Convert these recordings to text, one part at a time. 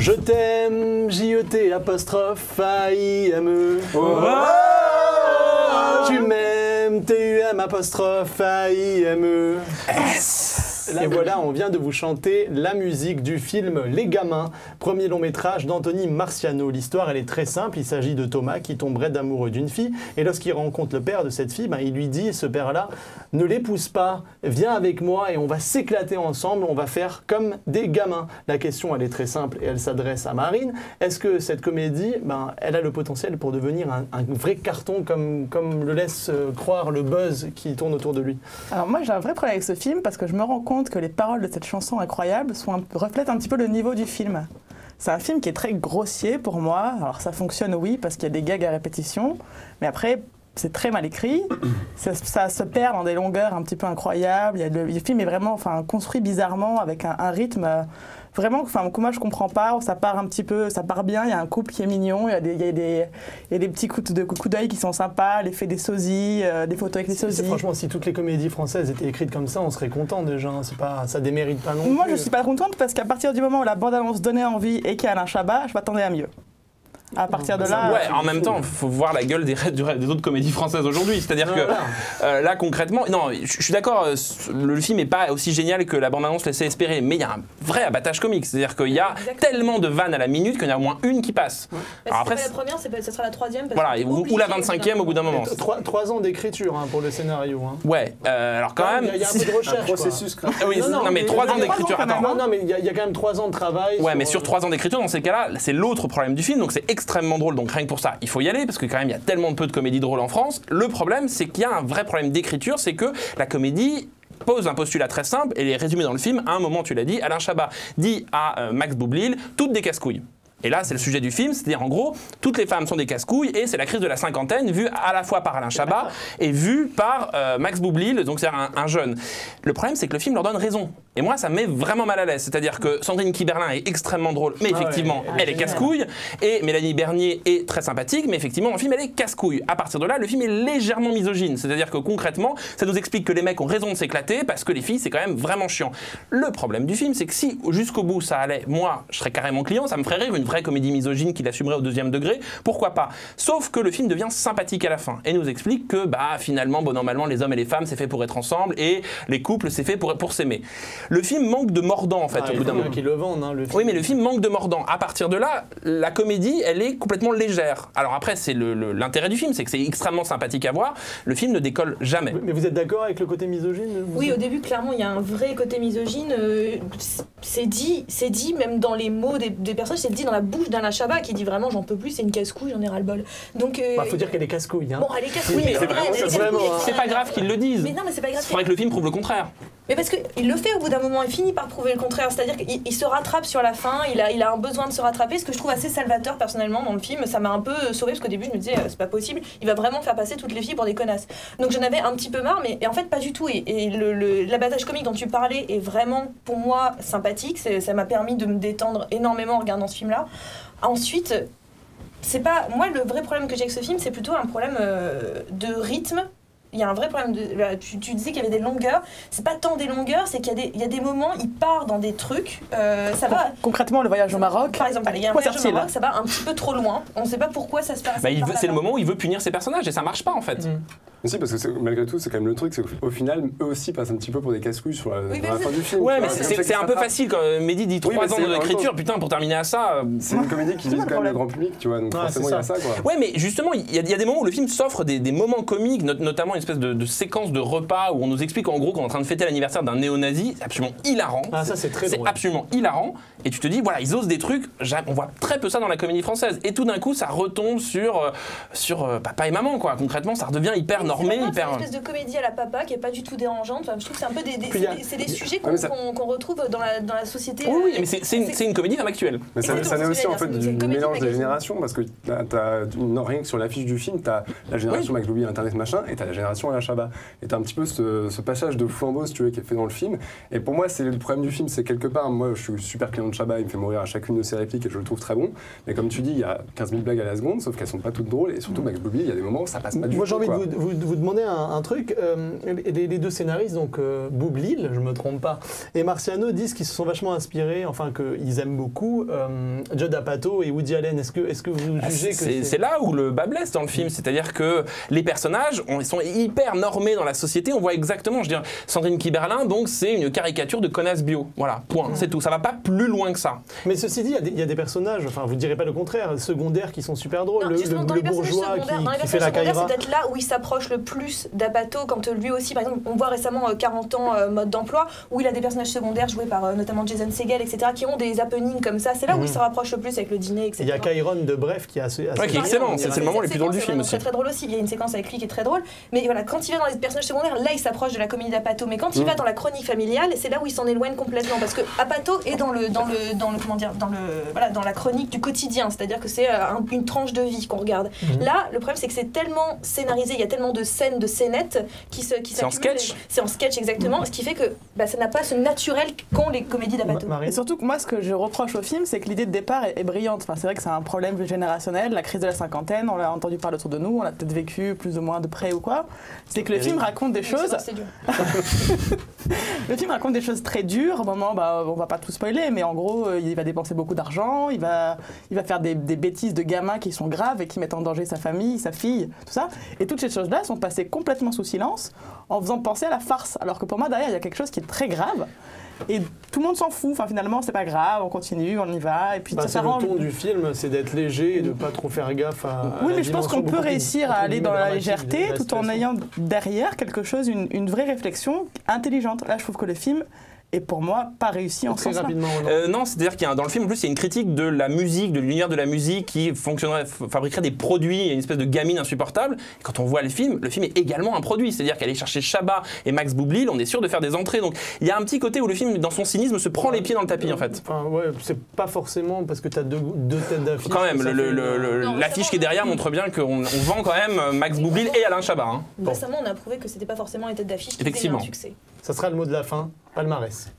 Je t'aime, J-E-T apostrophe A-I-M-E. Tu m'aimes, T-U-M apostrophe A-I-M-E. Et voilà, on vient de vous chanter la musique du film Les Gamins, premier long métrage d'Anthony Marciano. L'histoire, elle est très simple. Il s'agit de Thomas qui tomberait d'amoureux d'une fille. Et lorsqu'il rencontre le père de cette fille, il lui dit, ce père-là, ne l'épouse pas, viens avec moi et on va s'éclater ensemble, on va faire comme des gamins. La question, elle est très simple et elle s'adresse à Marine. Est-ce que cette comédie, elle a le potentiel pour devenir un vrai carton comme le laisse croire le buzz qui tourne autour de lui? Alors moi, j'ai un vrai problème avec ce film parce que je me rends compte que les paroles de cette chanson incroyable reflètent un petit peu le niveau du film. C'est un film qui est très grossier pour moi. Alors ça fonctionne, oui, parce qu'il y a des gags à répétition, mais après, c'est très mal écrit. Ça se perd dans des longueurs un petit peu incroyables. Le film est vraiment construit bizarrement, avec un rythme vraiment que moi je comprends pas. Ça part un petit peu, ça part bien. Il y a un couple qui est mignon, il y a des petits coups d'œil qui sont sympas, l'effet des sosies, des photos avec les sosies. Franchement, si toutes les comédies françaises étaient écrites comme ça, on serait content déjà. Ça démérite pas non plus. Moi, je suis pas contente parce qu'à partir du moment où la bande-annonce donnait envie et qu'il y a Alain Chabat, je m'attendais à mieux. À partir de là... Ouais, en même temps, il faut voir la gueule des autres comédies françaises aujourd'hui. C'est-à-dire que là, concrètement... Non, je suis d'accord, le film n'est pas aussi génial que la bande-annonce laissait espérer, mais il y a un vrai abattage comique. C'est-à-dire qu'il y a tellement de vannes à la minute qu'il y en a au moins une qui passe. Ouais. Alors après, c'est pas la première, ce sera la troisième. Voilà, ou la 25e au bout d'un moment. 3 ans d'écriture pour le scénario. Ouais, alors quand même... Il y a un peu de recherche. Un processus. Oui, non, mais 3 ans d'écriture... Non, mais il y a quand même 3 ans de travail. Ouais, mais sur 3 ans d'écriture, dans ces cas-là, c'est l'autre problème du film, donc c'est extrêmement drôle. Donc rien que pour ça, il faut y aller, parce que quand même, il y a tellement peu de comédies drôles en France. Le problème, c'est qu'il y a un vrai problème d'écriture, c'est que la comédie pose un postulat très simple, et les résumés dans le film, à un moment, tu l'as dit, Alain Chabat dit à Max Boublil, toutes des casse-couilles. Et là, c'est le sujet du film, c'est-à-dire en gros, toutes les femmes sont des casse-couilles et c'est la crise de la cinquantaine vue à la fois par Alain Chabat et vue par Max Boublil, donc c'est un jeune. Le problème, c'est que le film leur donne raison. Et moi, ça me met vraiment mal à l'aise. C'est-à-dire que Sandrine Kiberlin est extrêmement drôle, mais effectivement, elle est casse-couille. Et Mélanie Bernier est très sympathique, mais effectivement, dans le film, elle est casse-couille. À partir de là, le film est légèrement misogyne. C'est-à-dire que concrètement, ça nous explique que les mecs ont raison de s'éclater parce que les filles, c'est quand même vraiment chiant. Le problème du film, c'est que si jusqu'au bout ça allait, moi, je serais carrément client, ça me ferait rire une vraie comédie misogyne qui l'assumerait au 2e degré, pourquoi pas. Sauf que le film devient sympathique à la fin et nous explique que finalement, normalement, les hommes et les femmes, c'est fait pour être ensemble et les couples, c'est fait pour s'aimer. Le film manque de mordant en fait au bout d'un moment. Qui le vendent, le film. Oui, mais le film manque de mordant. À partir de là, la comédie, elle est complètement légère. Alors après, c'est l'intérêt du film, c'est que c'est extrêmement sympathique à voir. Le film ne décolle jamais. Mais vous êtes d'accord avec le côté misogyne? Oui, au début, clairement, il y a un vrai côté misogyne. C'est dit même dans les mots des personnages, c'est dit dans la bouche d'Alain Chabat qui dit vraiment j'en peux plus, c'est une casse-couille, j'en ai ras-le-bol. Donc faut dire qu'elle est casse-couille. Bon, elle est casse-couille, mais c'est vrai. C'est pas grave qu'ils le disent. Mais non, mais c'est pas grave. Il faudrait que le film prouve le contraire. Mais parce qu'il le fait au bout d'un moment, il finit par prouver le contraire, c'est-à-dire qu'il se rattrape sur la fin, il a un besoin de se rattraper, ce que je trouve assez salvateur personnellement dans le film. Ça m'a un peu sauvé parce qu'au début je me disais c'est pas possible, il va vraiment faire passer toutes les filles pour des connasses. Donc j'en avais un petit peu marre, mais en fait pas du tout. Et l'abattage comique dont tu parlais est vraiment pour moi sympathique, ça m'a permis de me détendre énormément en regardant ce film-là. Ensuite, c'est pas moi le vrai problème que j'ai avec ce film, c'est plutôt un problème de rythme. Il y a un vrai problème tu disais qu'il y avait des longueurs, c'est pas tant des longueurs, c'est qu'il y a des moments, il part dans des trucs, ça va... Concrètement, le voyage au Maroc, par exemple, il y a un voyage au Maroc, ça va un petit peu trop loin, on sait pas pourquoi ça se passe. C'est le moment où il veut punir ses personnages et ça marche pas en fait. Si, parce que malgré tout, c'est quand même le truc, c'est qu'au final, eux aussi passent un petit peu pour des casse-couilles sur la fin du film. Ouais, mais c'est un peu facile quand Mehdi dit 3 ans d'écriture, putain, pour terminer à ça... C'est une comédie qui vise quand même le grand public, tu vois, donc forcément il y a ça, quoi. Ouais, mais justement, il y a des moments où le film s'offre des moments comiques, notamment une espèce de séquence de repas où on nous explique en gros qu'on est en train de fêter l'anniversaire d'un néo-nazi, c'est absolument hilarant. Ah, ça c'est très drôle. C'est absolument hilarant, et tu te dis, voilà, ils osent des trucs, on voit très peu ça dans la comédie française, et tout d'un coup, ça retombe sur papa et maman, quoi. Concrètement, ça redevient hyper normé, hyper... C'est une espèce de comédie à la papa qui est pas du tout dérangeante. Enfin, je trouve que c'est un peu des sujets qu'on retrouve dans la société. Oui, mais c'est une comédie actuelle. Mais ça naît aussi en fait du mélange des générations, parce que t'as rien que sur l'affiche du film, t'as la génération Max Boublil, Internet machin, et t'as la génération génération Alain Chabat. Et t'as un petit peu ce passage de flambeau, si tu veux, qui est fait dans le film. Et pour moi, c'est le problème du film, c'est quelque part, moi je suis super client de Chabat, il me fait mourir à chacune de ses répliques et je le trouve très bon. Mais comme tu dis, il y a 15 000 blagues à la seconde, sauf qu'elles sont pas toutes drôles. Et surtout, Max Boublil, il y a des moments où ça passe pas du tout. Moi j'ai envie de vous demander un truc. Les deux scénaristes, donc Boublil, je me trompe pas, et Marciano disent qu'ils se sont vachement inspirés, enfin qu'ils aiment beaucoup Judd Apatow et Woody Allen. Est-ce que vous jugez que c'est là où le bas blesse dans le film, c'est-à-dire que les personnages ils sont hyper normés dans la société, on voit exactement, je veux dire, Sandrine Kiberlin, donc c'est une caricature de connasse bio, voilà, point, c'est tout, ça va pas plus loin que ça. Mais ceci dit, il y a des personnages, enfin vous direz pas le contraire, secondaires qui sont super drôles, Non, le bourgeois qui fait la caïra. C'est peut-être là où il s'approche le plus d'Apatow, quand lui aussi, par exemple, on voit récemment 40 ans mode d'emploi, où il a des personnages secondaires joués par notamment Jason Segel, etc., qui ont des happenings comme ça, c'est là où il se rapproche le plus avec le dîner, etc. Il y a Chiron de Bref qui est assez qui est excellent, c'est le moment le plus drôle du film aussi. C'est très drôle aussi, il y a une séquence avec lui qui est très drôle, mais voilà, quand il va dans les personnages secondaires, là il s'approche de la comédie d'Apatow, mais quand il va dans la chronique familiale, c'est là où il s'en éloigne complètement, parce que Apatow est dans la chronique du quotidien, c'est-à-dire que c'est une tranche de vie qu'on regarde. Là, le problème c'est que c'est tellement scénarisé, il y a tellement de scènes, de scénettes qui c'est en sketch. C'est en sketch exactement, ce qui fait que ça n'a pas ce naturel qu'ont les comédies d'Apatow. Et surtout que moi, ce que je reproche au film, c'est que l'idée de départ est brillante. Enfin, c'est vrai que c'est un problème générationnel, la crise de la cinquantaine, on l'a entendu parler autour de nous, on l'a peut-être vécu plus ou moins de près ou quoi. C'est que le film raconte des choses. C'est dur. Le film raconte des choses très dures. Au moment, on va pas tout spoiler, mais en gros, il va dépenser beaucoup d'argent, il va faire des bêtises de gamins qui sont graves et qui mettent en danger sa famille, sa fille, tout ça. Et toutes ces choses-là sont passées complètement sous silence en faisant penser à la farce. Alors que pour moi, derrière, il y a quelque chose qui est très grave. Et tout le monde s'en fout. Enfin, finalement, c'est pas grave, on continue, on y va. Et puis ça s'arrange. Le ton du film, c'est d'être léger et de pas trop faire gaffe à. Oui, mais je pense qu'on peut réussir à aller dans la légèreté tout en ayant derrière quelque chose, une vraie réflexion intelligente. Là, je trouve que le film est pour moi pas réussi en ce sens-là. Non, c'est-à-dire qu'il y a dans le film en plus il y a une critique de la musique, de l'univers de la musique qui fabriquerait des produits, une espèce de gamine insupportable. Et quand on voit le film est également un produit, c'est-à-dire qu'aller chercher Chabat et Max Boublil, on est sûr de faire des entrées. Donc il y a un petit côté où le film, dans son cynisme, se prend les pieds dans le tapis en fait. Enfin, ouais, c'est pas forcément parce que tu as deux têtes d'affiche. Quand même, l'affiche qui est derrière montre bien qu'on vend quand même Max Boublil et Alain Chabat. Hein. Récemment, on a prouvé que c'était pas forcément les têtes d'affiche qui faisaient un succès. Ça sera le mot de la fin, palmarès.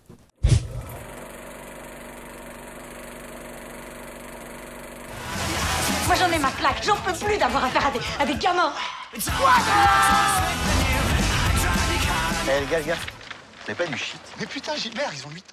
Moi j'en ai ma claque, j'en peux plus d'avoir affaire à des gamins. Eh les gars, c'est pas du shit. Mais putain Gilbert, ils ont 8 ans.